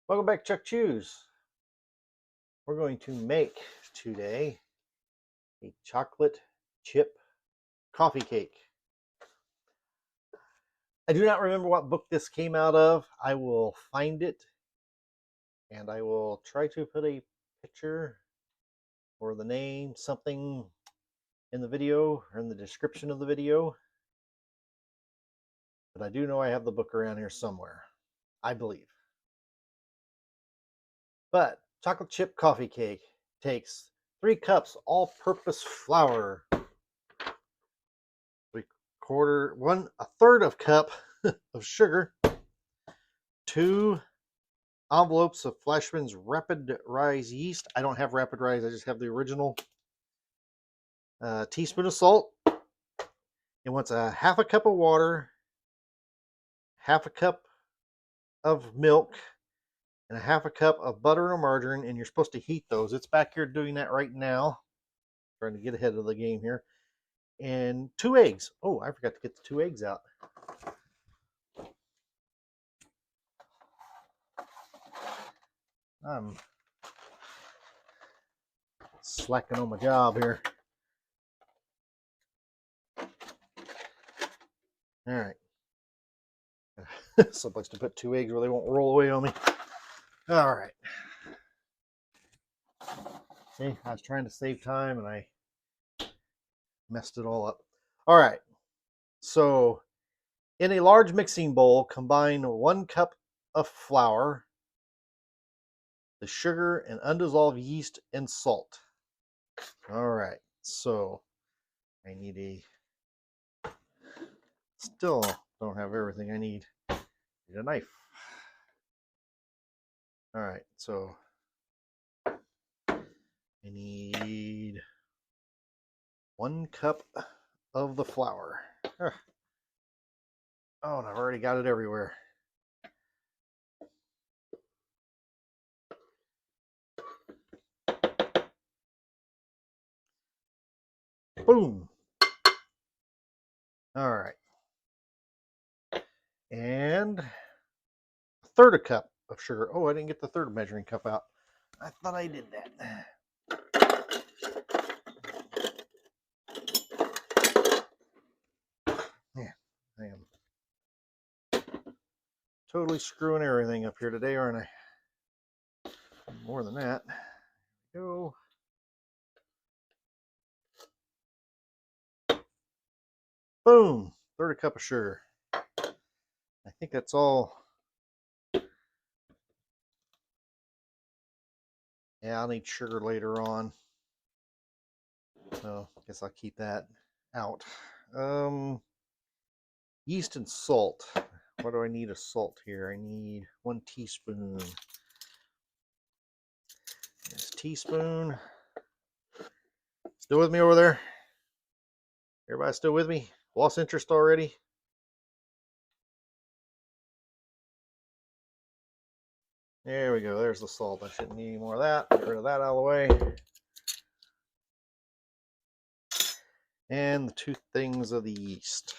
Welcome back, Chuck Chews. We're going to make today a chocolate chip coffee cake. I do not remember what book this came out of. I will find it and I will try to put a picture or the name, something in the video or in the description of the video. But I do know I have the book around here somewhere, I believe. But chocolate chip coffee cake takes 3 cups all-purpose flour, a third of cup of sugar, 2 envelopes of Flashman's Rapid Rise yeast. I don't have Rapid Rise, I just have the original. Teaspoon of salt. It wants a half a cup of water, half a cup of milk, and a half a cup of butter or margarine, and you're supposed to heat those. It's back here doing that right now. Trying to get ahead of the game here. And 2 eggs. Oh, I forgot to get the 2 eggs out. I'm slacking on my job here. All right. Someplace to put 2 eggs where they won't roll away on me. All right. See, I was trying to save time and I messed it all up. All right. So, in a large mixing bowl, combine 1 cup of flour, the sugar, and undissolved yeast and salt. All right. So, I need still don't have everything I need. Need a knife. All right. So, I need 1 cup of the flour. Oh, and I've already got it everywhere. Boom. All right. And a third a cup of sugar. Oh, I didn't get the third measuring cup out. I thought I did that. Yeah, I am totally screwing everything up here today, aren't I? More than that. Go. Boom. Third a cup of sugar. I think that's all. Yeah, I'll need sugar later on. So I guess I'll keep that out. Yeast and salt. What do I need of salt here? I need 1 teaspoon. This teaspoon. Still with me over there? Everybody still with me? Lost interest already? There we go. There's the salt. I shouldn't need any more of that. Get rid of that out of the way. And the 2 things of the yeast.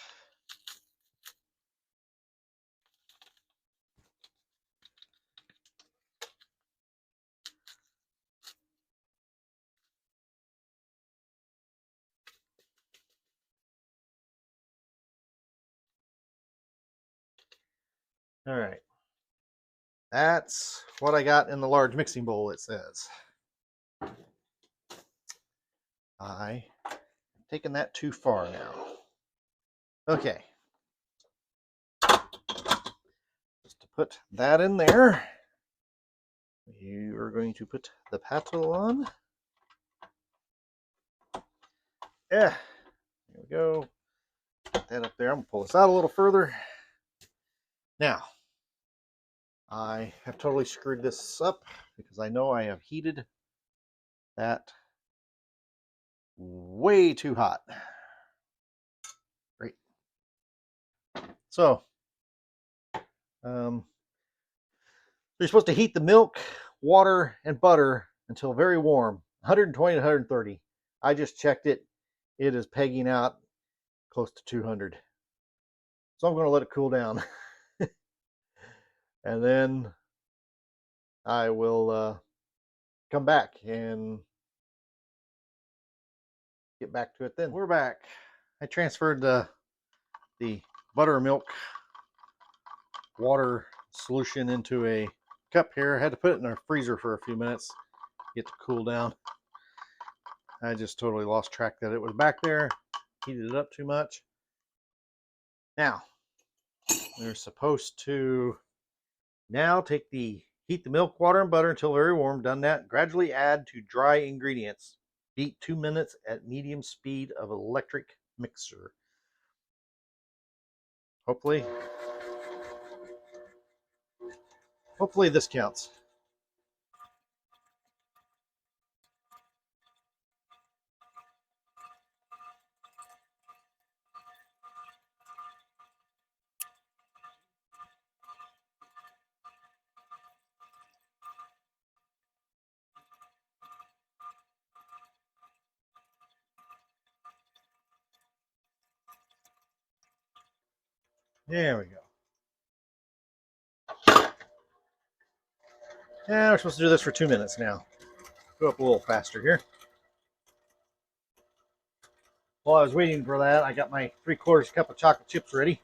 All right. That's what I got in the large mixing bowl, it says. I have taken that too far now. Okay. Just to put that in there, you are going to put the paddle on. Yeah. There we go. Put that up there. I'm going to pull this out a little further. Now, I have totally screwed this up because I know I have heated that way too hot. Great. So, you're supposed to heat the milk, water, and butter until very warm, 120 to 130. I just checked it. It is pegging out close to 200. So I'm going to let it cool down. And then I will come back and get back to it then. We're back. I transferred the buttermilk water solution into a cup here. I had to put it in our freezer for a few minutes, get to cool down. I just totally lost track that it was back there, heated it up too much. Now, we're supposed to now heat the milk, water, and butter until very warm. Done that, gradually add to dry ingredients. Beat 2 minutes at medium speed of electric mixer. Hopefully this counts. There we go. Yeah, we're supposed to do this for 2 minutes now. Go up a little faster here. While I was waiting for that, I got my 3/4 cup of chocolate chips ready.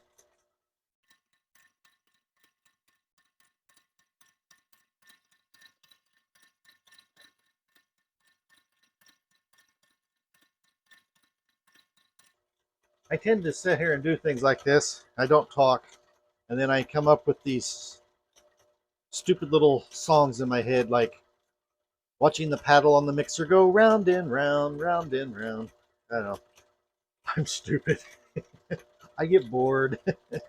I tend to sit here and do things like this. I don't talk, and then I come up with these stupid little songs in my head, like watching the paddle on the mixer go round and round, round and round. I don't know. I'm stupid. I get bored. It's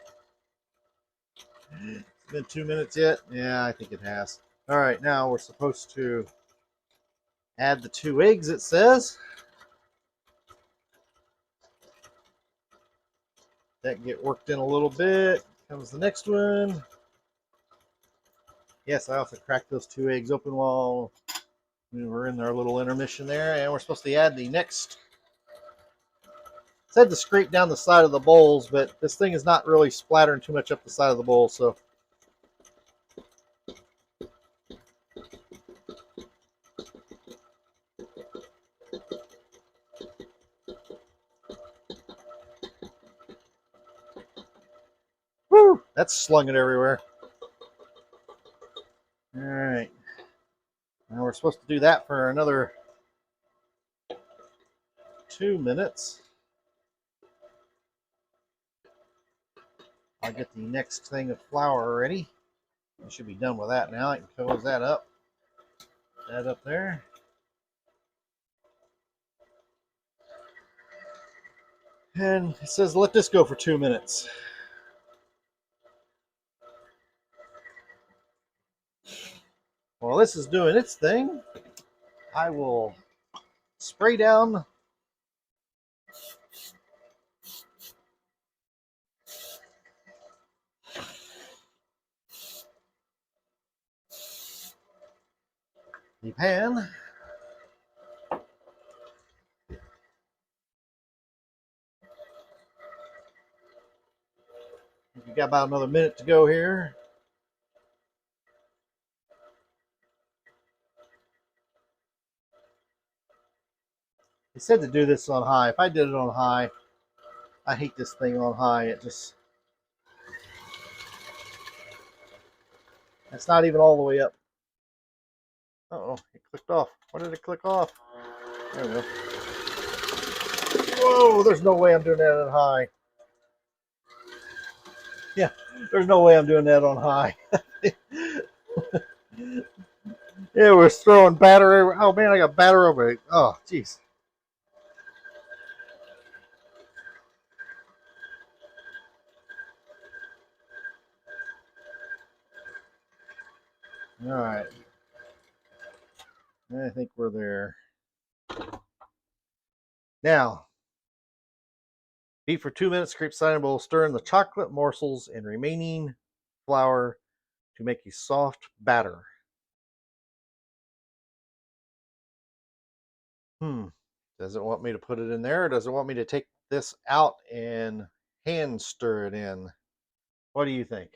been 2 minutes yet? Yeah, I think it has. All right, now we're supposed to add the 2 eggs, it says. That get worked in a little bit. Comes the next one. Yes, I also cracked those 2 eggs open while we were in our little intermission there, and we're supposed to add the next. It said to scrape down the side of the bowls, but this thing is not really splattering too much up the side of the bowl, so. Woo! That's slung it everywhere. All right. Now we're supposed to do that for another 2 minutes. I'll get the next thing of flour ready. I should be done with that now. I can close that up. That up there. And it says let this go for 2 minutes. While this is doing its thing, I will spray down the pan. We got about another minute to go here. They said to do this on high. If I did it on high, I hate this thing on high. It's not even all the way up. Uh-oh, it clicked off. Why did it click off? There we go. Whoa, there's no way I'm doing that on high. Yeah, there's no way I'm doing that on high. It was throwing batter. Oh man, I got batter over it. Oh, jeez. All right. I think we're there. Now, beat for 2 minutes, scrape side and bowl, stir in the chocolate morsels and remaining flour to make a soft batter. Does it want me to put it in there, or does it want me to take this out and hand stir it in? What do you think?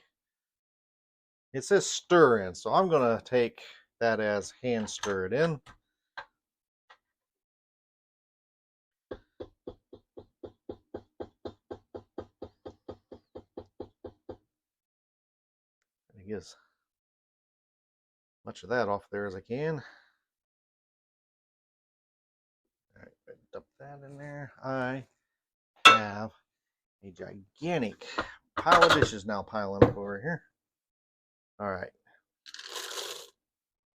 It says stir in, so I'm going to take that as hand stir it in. And get as much of that off there as I can. All right, dump that in there. I have a gigantic pile of dishes now piling up over here. All right.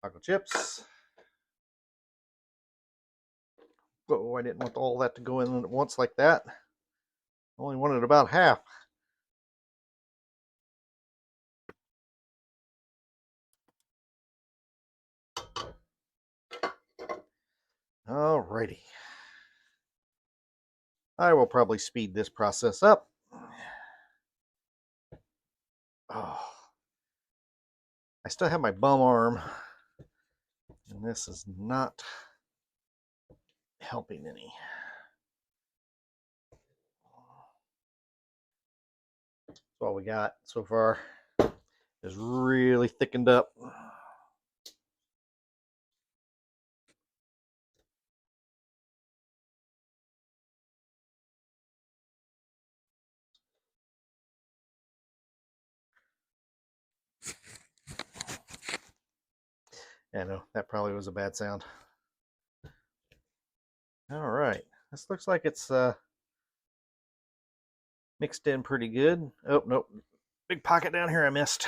Taco chips. Oh, I didn't want all that to go in at once like that. Only wanted about half. Alrighty. I will probably speed this process up. Oh, I still have my bum arm, and this is not helping any. That's all we got so far. Is really thickened up. I know that probably was a bad sound. All right, this looks like it's mixed in pretty good. Oh, nope. Big pocket down here I missed.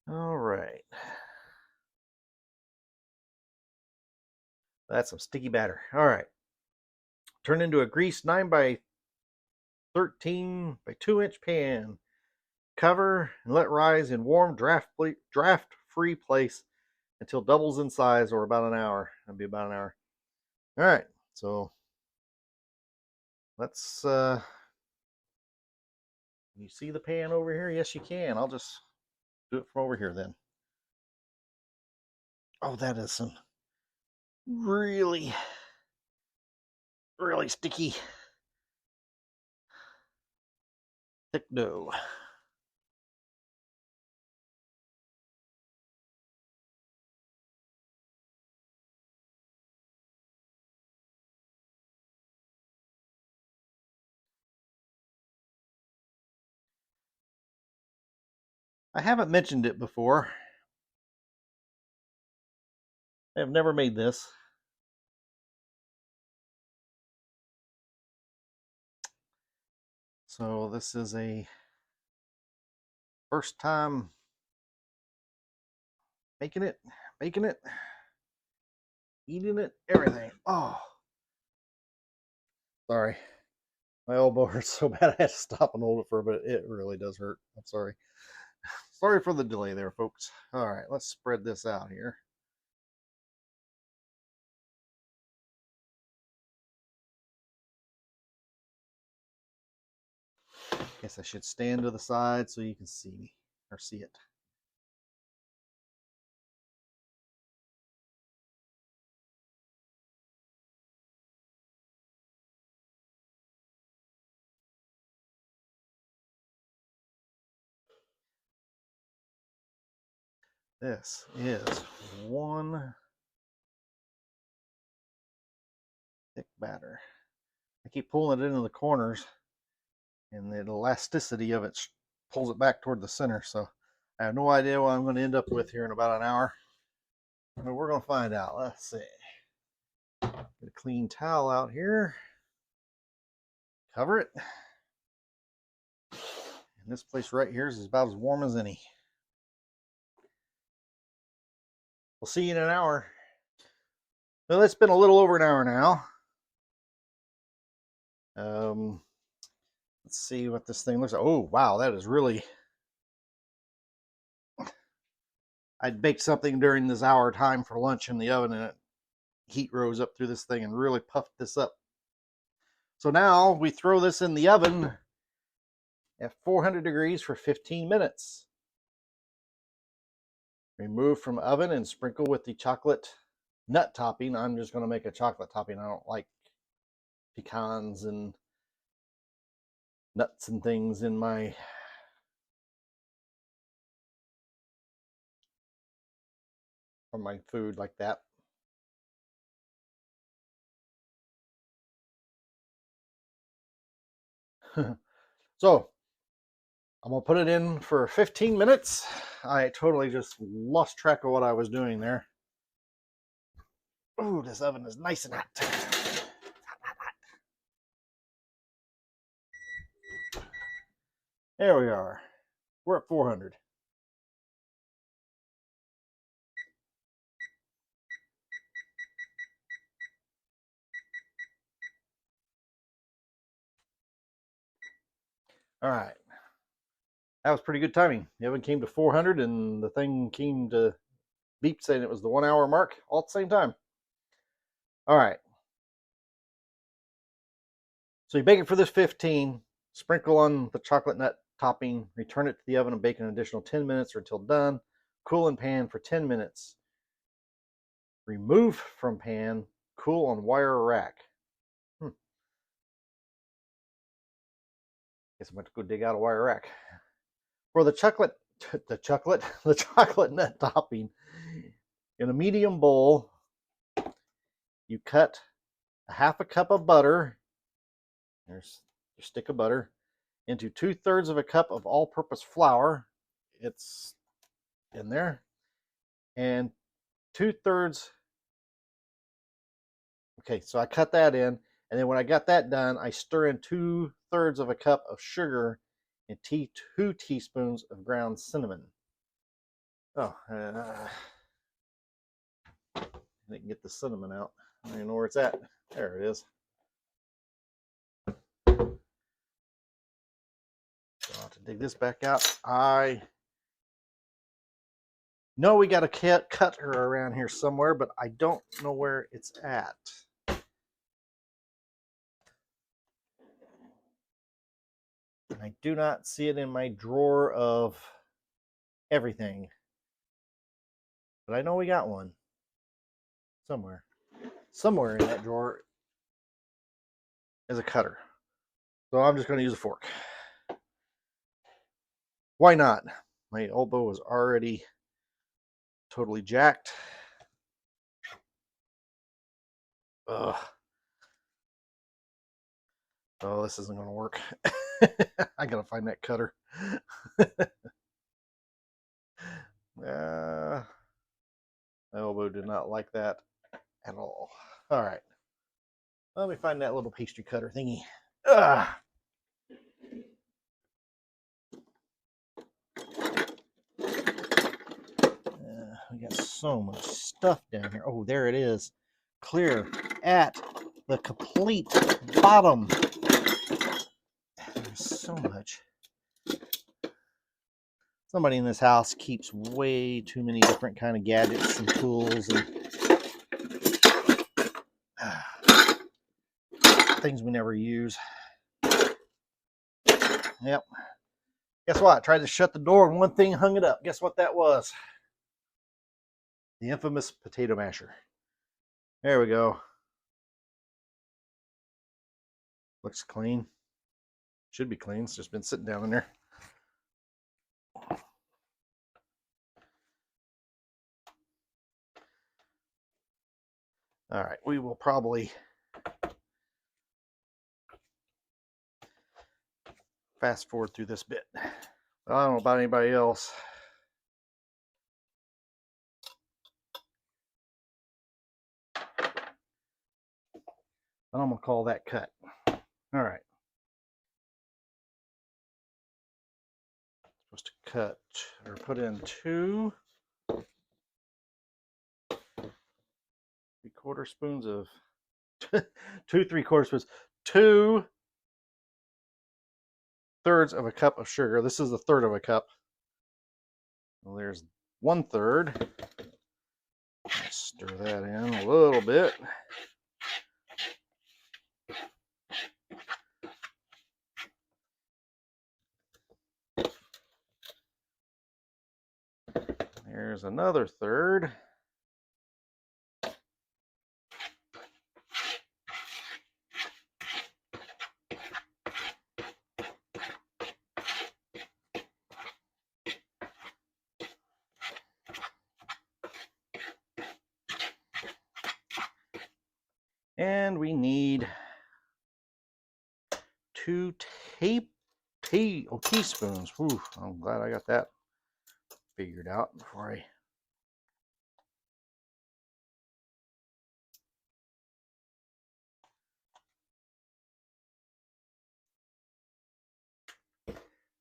All right. That's some sticky batter. All right. Turn into a greased 9 by 13 by 2-inch pan. Cover and let rise in warm draft-free place until doubles in size, or about an hour. That'd be about an hour. All right. So let's you see the pan over here? Yes, you can. I'll just do it from over here then. Oh, that is some really, really sticky, thick dough. I haven't mentioned it before. I have never made this. So this is a first time making it, baking it, eating it, everything. Oh, sorry. My elbow hurts so bad I had to stop and hold it for a bit. It really does hurt. I'm sorry. Sorry for the delay there, folks. All right, let's spread this out here. Guess I should stand to the side so you can see me or see it. This is one thick batter. I keep pulling it into the corners, and the elasticity of it pulls it back toward the center. So I have no idea what I'm going to end up with here in about an hour. But we're going to find out. Let's see. Get a clean towel out here. Cover it. And this place right here is about as warm as any. We'll see you in an hour. Well, it's been a little over an hour now. Let's see what this thing looks like. Oh, wow, that is really... I'd baked something during this hour time for lunch in the oven, and heat rose up through this thing and really puffed this up. So now we throw this in the oven at 400 degrees for 15 minutes. Remove from oven and sprinkle with the chocolate nut topping. I'm just going to make a chocolate topping. I don't like pecans and nuts and things in my on my food like that. So I'm gonna put it in for 15 minutes. I totally just lost track of what I was doing there. Ooh, this oven is nice and hot. There we are. We're at 400. All right. That was pretty good timing. The oven came to 400 and the thing came to beep saying it was the 1 hour mark all at the same time. All right. So you bake it for this 15, sprinkle on the chocolate nut topping, return it to the oven and bake an additional 10 minutes or until done. Cool in pan for 10 minutes. Remove from pan, cool on wire rack. Guess I'm going to go dig out a wire rack. For the chocolate nut topping, in a medium bowl, you cut a half a cup of butter. There's your stick of butter into 2/3 of a cup of all-purpose flour. It's in there, and 2/3. Okay, so I cut that in, and then when I got that done, I stir in 2/3 of a cup of sugar and 2 teaspoons of ground cinnamon. Oh, I didn't get the cinnamon out. I don't even know where it's at. There it is. So I'll have to dig this back out. I know we got a cutter around here somewhere, but I don't know where it's at. I do not see it in my drawer of everything. But I know we got one somewhere. Somewhere in that drawer is a cutter. So I'm just going to use a fork. Why not? My elbow is already totally jacked. Ugh. Oh, this isn't going to work. I got to find that cutter. My elbow did not like that at all. All right. Let me find that little pastry cutter thingy. Ugh. We got so much stuff down here. Oh, there it is. Clear at the complete bottom. There's so much. Somebody in this house keeps way too many different kind of gadgets and tools and things we never use. Yep. Guess what? I tried to shut the door and one thing hung it up. Guess what that was? The infamous potato masher. There we go. Looks clean. Should be clean. It's just been sitting down in there. All right. We will probably fast forward through this bit. Well, I don't know about anybody else. But I'm going to call that cut. All right. Supposed to cut or put in 2 3/4 spoons of 2 3/4 spoons, 2/3 of a cup of sugar. This is a third of a cup. Well, there's 1/3. Stir that in a little bit. There's another third. And we need 2 teaspoons. Whew, I'm glad I got that figured out before I...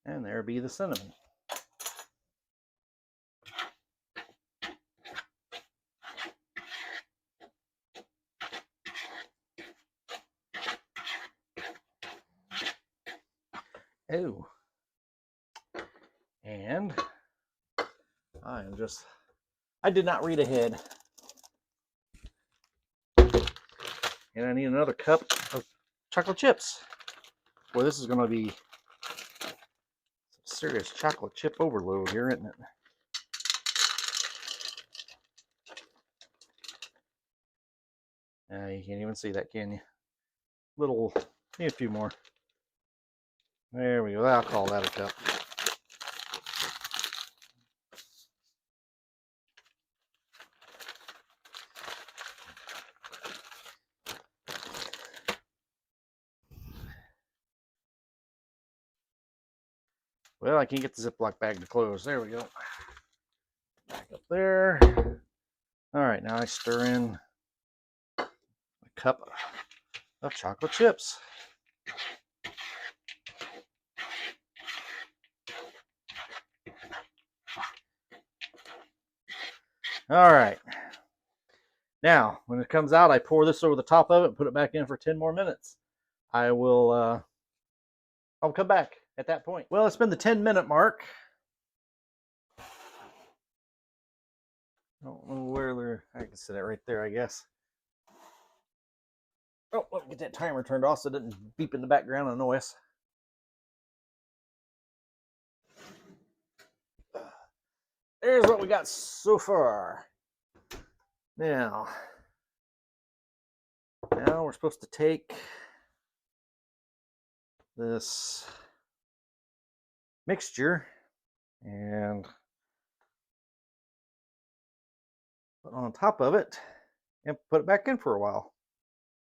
And there be the cinnamon. Oh. And I did not read ahead. And I need another cup of chocolate chips. Boy, this is going to be some serious chocolate chip overload here, isn't it? You can't even see that, can you? Need a few more. There we go. I'll call that a cup. Well, I can't get the Ziploc bag to close. There we go. Back up there. All right, now I stir in a cup of chocolate chips. All right. Now, when it comes out, I pour this over the top of it and put it back in for 10 more minutes. I'll come back at that point. Well, it's been the 10-minute mark. I don't know where I can set it right there, I guess. Oh, let me get that timer turned off so it doesn't beep in the background and annoy us. There's what we got so far. Now we're supposed to take this mixture and put on top of it and put it back in for a while,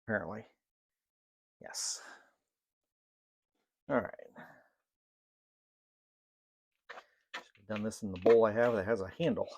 apparently. Yes. All right. I've done this in the bowl I have that has a handle.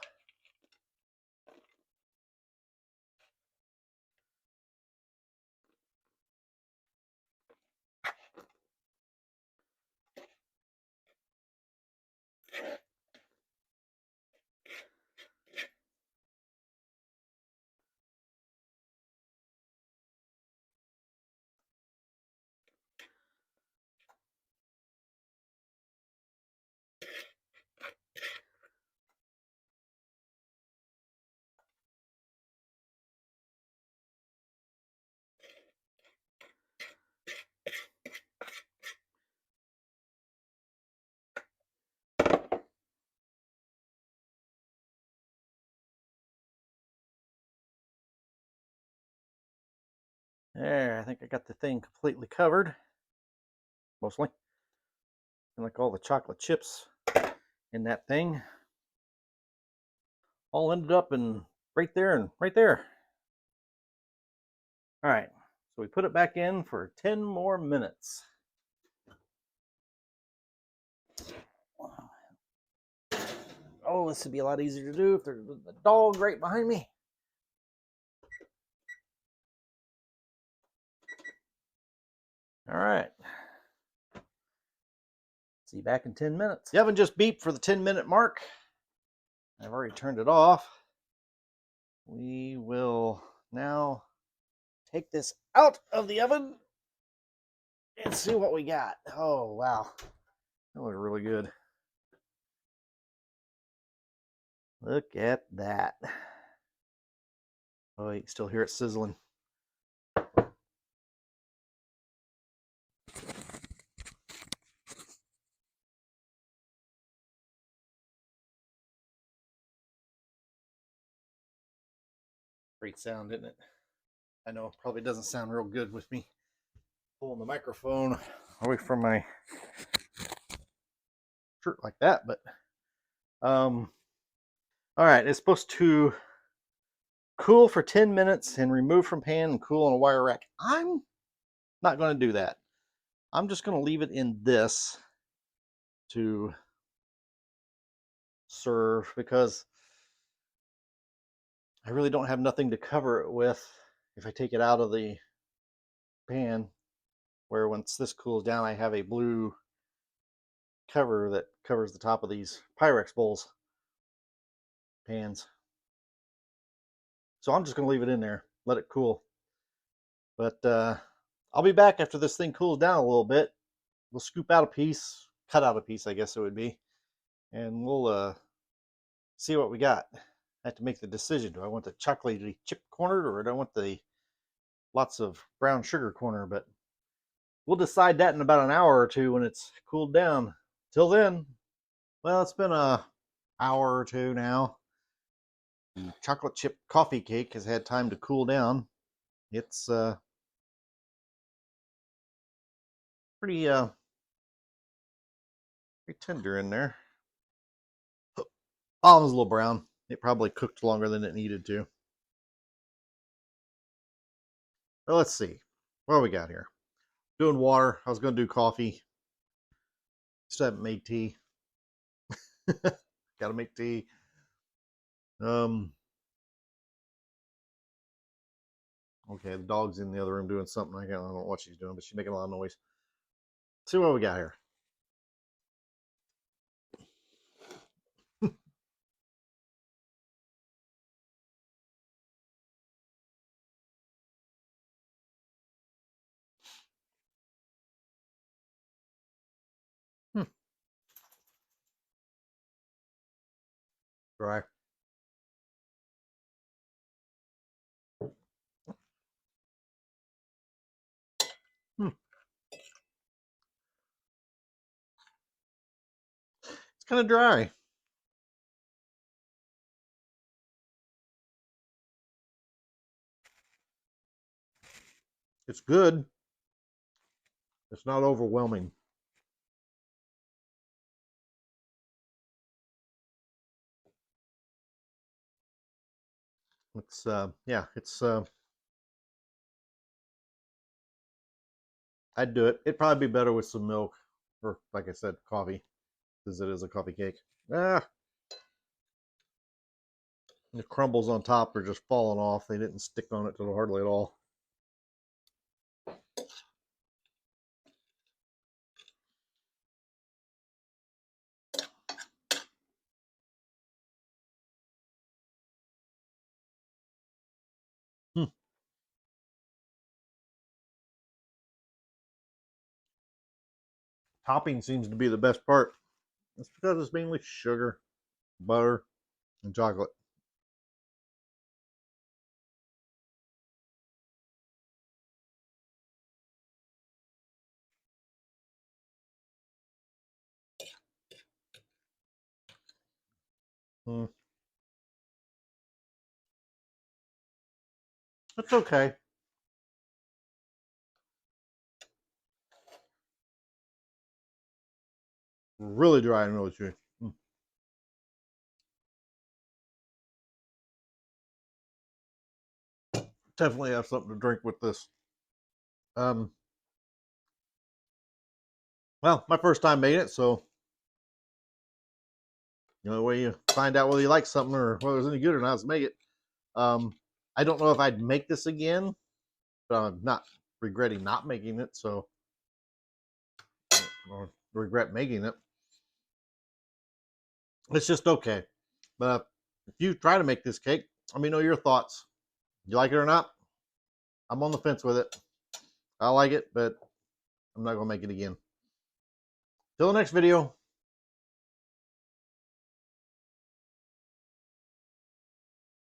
There, I think I got the thing completely covered, mostly. And like all the chocolate chips in that thing all ended up in right there and right there. All right, so we put it back in for 10 more minutes. Oh, this would be a lot easier to do if there's a dog right behind me. All right. See you back in 10 minutes. The oven just beeped for the 10-minute mark. I've already turned it off. We will now take this out of the oven and see what we got. Oh, wow. That was really good. Look at that. Oh, you can still hear it sizzling. Great sound, isn't it? I know it probably doesn't sound real good with me pulling the microphone away from my shirt like that, but all right, it's supposed to cool for 10 minutes and remove from pan and cool on a wire rack. I'm not going to do that. I'm just going to leave it in this to serve because I really don't have nothing to cover it with if I take it out of the pan, where once this cools down I have a blue cover that covers the top of these Pyrex bowls pans. So I'm just going to leave it in there, let it cool. But I'll be back after this thing cools down a little bit. We'll scoop out a piece, cut out a piece I guess it would be, and we'll see what we got. I have to make the decision. Do I want the chocolatey chip corner or do I want the lots of brown sugar corner? But we'll decide that in about an hour or two when it's cooled down. Till then, well, it's been a hour or two now. The chocolate chip coffee cake has had time to cool down. It's pretty pretty tender in there. Bottom's a little brown. It probably cooked longer than it needed to. Well, let's see. What do we got here? Doing water. I was going to do coffee. Still haven't made tea. Got to make tea. Okay, the dog's in the other room doing something. I don't know what she's doing, but she's making a lot of noise. Let's see what we got here. Dry. It's kind of dry. It's good. It's not overwhelming. It's yeah, it's I'd do it. It'd probably be better with some milk or, like I said, coffee, because it is a coffee cake. Ah, the crumbles on top are just falling off. They didn't stick on it hardly at all. Topping seems to be the best part. It's because it's mainly sugar, butter, and chocolate. Mm. It's okay. Really dry and really chewy. Mm. Definitely have something to drink with this. Um, well, my first time made it, so you know the way you find out whether you like something or whether it's any good or not is make it. I don't know if I'd make this again, but I'm not regretting not making it, so or regret making it. It's just okay. But if you try to make this cake, let me know your thoughts. You like it or not? I'm on the fence with it. I like it, but I'm not gonna make it again. Till the next video.